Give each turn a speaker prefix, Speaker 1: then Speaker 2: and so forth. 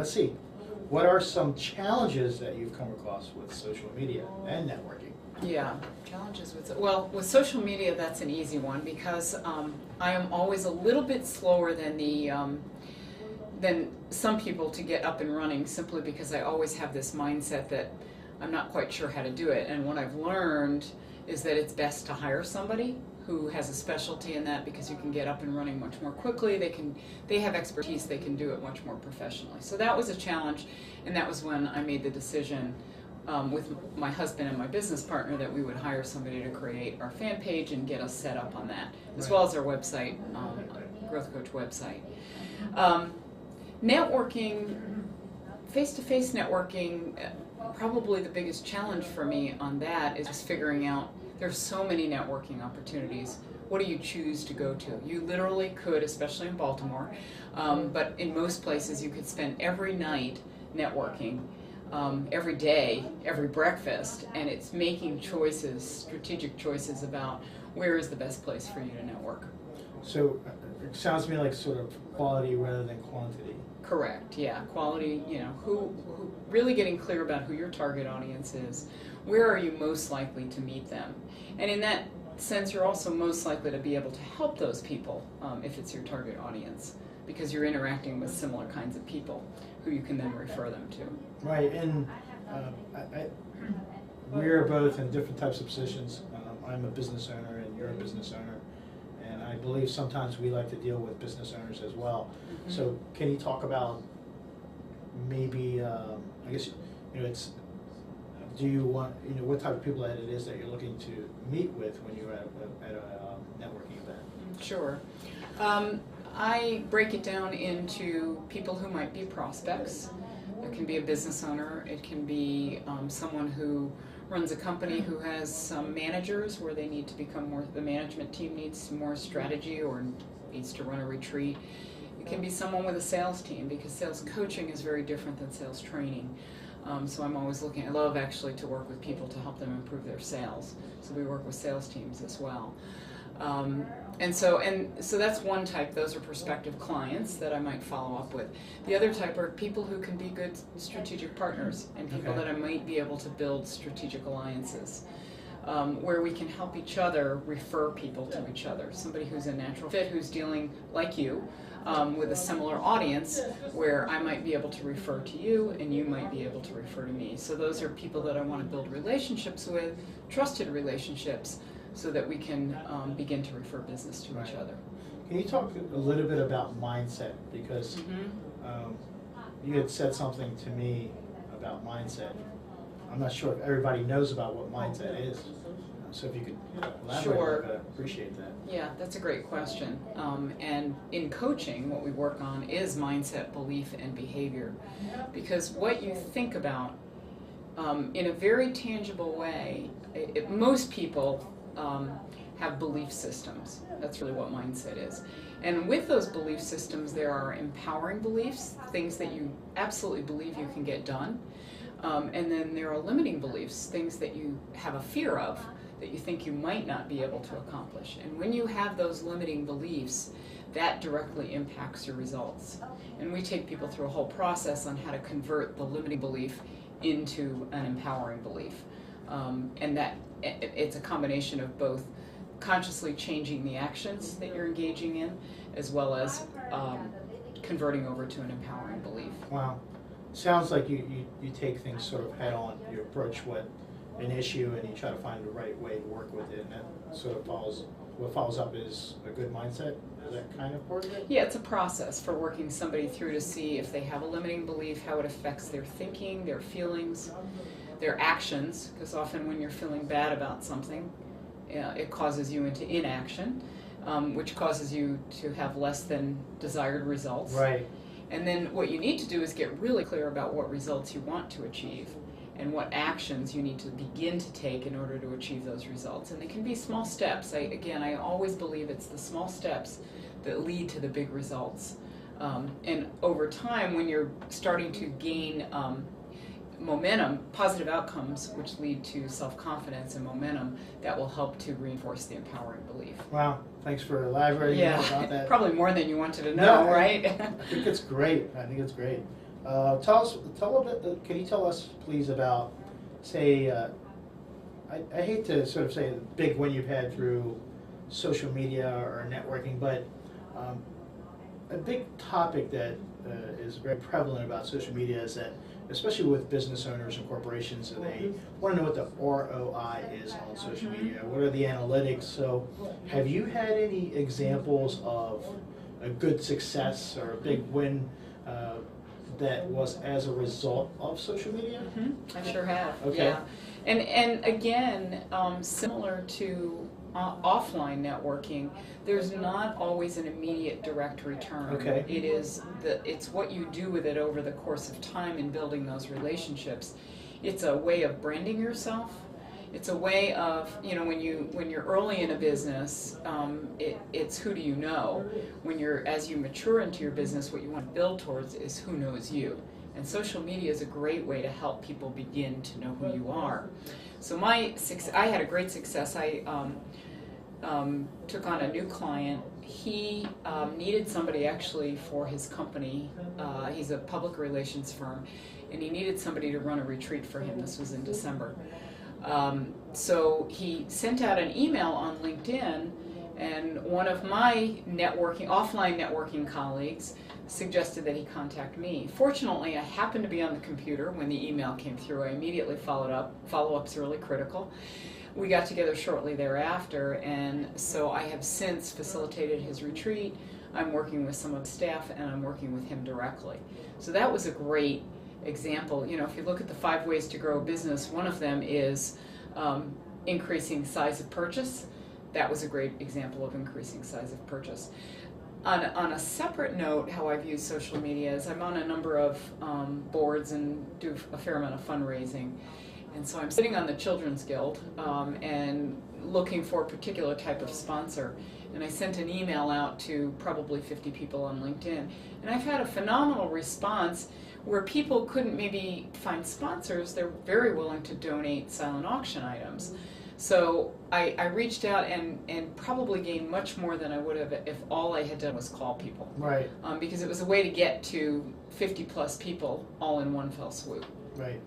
Speaker 1: let's see. What are some challenges that you've come across with social media and networking?
Speaker 2: Yeah, challenges with social media, that's an easy one because I am always a little bit slower than some people to get up and running, simply because I always have this mindset that I'm not quite sure how to do it. And what I've learned is that it's best to hire somebody who has a specialty in that, because you can get up and running much more quickly. They have expertise, they can do it much more professionally. So that was a challenge, and that was when I made the decision with my husband and my business partner that we would hire somebody to create our fan page and get us set up on that, as well as our website, Growth Coach website. Networking, face-to-face networking, probably the biggest challenge for me on that is just figuring out, there's so many networking opportunities. What do you choose to go to? You literally could, especially in Baltimore, but in most places you could spend every night networking, every day, every breakfast, and it's making choices, strategic choices about where is the best place for you to network.
Speaker 1: So it sounds to me like sort of quality rather than quantity.
Speaker 2: Correct, yeah. Quality, who really getting clear about who your target audience is. Where are you most likely to meet them? And in that sense, you're also most likely to be able to help those people if it's your target audience, because you're interacting with similar kinds of people who you can then refer them to.
Speaker 1: Right, and we're both in different types of positions. I'm a business owner and you're a business owner. And I believe sometimes we like to deal with business owners as well. Mm-hmm. So can you talk about maybe, I guess, it's, do you want, what type of people that it is that you're looking to meet with when you're at a networking event?
Speaker 2: Sure. I break it down into people who might be prospects. It can be a business owner. It can be someone who runs a company who has some managers where they need to become more, the management team needs more strategy or needs to run a retreat. It can be someone with a sales team, because sales coaching is very different than sales training. So I'm always looking, I love actually to work with people to help them improve their sales. So we work with sales teams as well. And so that's one type. Those are prospective clients that I might follow up with. The other type are people who can be good strategic partners and people that I might be able to build strategic alliances, where we can help each other refer people to each other. Somebody who's a natural fit, who's dealing like you with a similar audience, where I might be able to refer to you and you might be able to refer to me. So those are people that I want to build relationships with, trusted relationships, so that we can begin to refer business to each other.
Speaker 1: Can you talk a little bit about mindset? Because you had said something to me about mindset. I'm not sure if everybody knows about what mindset is. So if you could elaborate,
Speaker 2: Sure.
Speaker 1: I'd appreciate that.
Speaker 2: Yeah, that's a great question. And in coaching, what we work on is mindset, belief, and behavior. Because what you think about in a very tangible way, most people have belief systems. That's really what mindset is. And with those belief systems, there are empowering beliefs, things that you absolutely believe you can get done. And then there are limiting beliefs, things that you have a fear of, that you think you might not be able to accomplish. And when you have those limiting beliefs, that directly impacts your results. And we take people through a whole process on how to convert the limiting belief into an empowering belief. And that it's a combination of both consciously changing the actions that you're engaging in, as well as converting over to an empowering belief.
Speaker 1: Wow. Sounds like you take things sort of head on. You approach an issue and you try to find the right way to work with it, and that sort of what follows up is a good mindset. Is that kind of part of it?
Speaker 2: Yeah, it's a process for working somebody through to see if they have a limiting belief, how it affects their thinking, their feelings, their actions, because often when you're feeling bad about something, it causes you into inaction, which causes you to have less than desired results.
Speaker 1: Right.
Speaker 2: And then what you need to do is get really clear about what results you want to achieve and what actions you need to begin to take in order to achieve those results. And they can be small steps. I always believe it's the small steps that lead to the big results. And over time, when you're starting to gain momentum, positive outcomes, which lead to self-confidence and momentum, that will help to reinforce the empowering belief.
Speaker 1: Wow, thanks for elaborating about that.
Speaker 2: Probably more than you wanted to know, right?
Speaker 1: I think it's great. I think it's great. Tell a bit. Can you tell us, please, about, say, I hate to sort of say the big win you've had through social media or networking, but a big topic that is very prevalent about social media is that, especially with business owners and corporations, they want to know what the ROI is on social media. What are the analytics? So, have you had any examples of a good success or a big win that was as a result of social media?
Speaker 2: I sure have.
Speaker 1: Okay.
Speaker 2: Yeah. And again, similar to offline networking, there's not always an immediate direct return.
Speaker 1: Okay.
Speaker 2: It's what you do with it over the course of time in building those relationships. It's a way of branding yourself. It's a way of, when you're early in a business, it's who do you know. As you mature into your business, what you want to build towards is who knows you. And social media is a great way to help people begin to know who you are. So I had a great success. I took on a new client. He needed somebody actually for his company. He's a public relations firm, and he needed somebody to run a retreat for him. This was in December. So he sent out an email on LinkedIn, and one of my offline networking colleagues suggested that he contact me. Fortunately, I happened to be on the computer when the email came through. I immediately followed up. Follow-up's really critical. We got together shortly thereafter, and so I have since facilitated his retreat. I'm working with some of the staff, and I'm working with him directly. So that was a great example. If you look at the 5 ways to grow a business, one of them is increasing size of purchase. That was a great example of increasing size of purchase. On a separate note, how I've used social media is I'm on a number of boards and do a fair amount of fundraising. And so I'm sitting on the Children's Guild and looking for a particular type of sponsor. And I sent an email out to probably 50 people on LinkedIn. And I've had a phenomenal response where people couldn't maybe find sponsors. They're very willing to donate silent auction items. So I reached out and probably gained much more than I would have if all I had done was call people.
Speaker 1: Right.
Speaker 2: Because it was a way to get to 50 plus people all in one fell swoop.
Speaker 1: Right.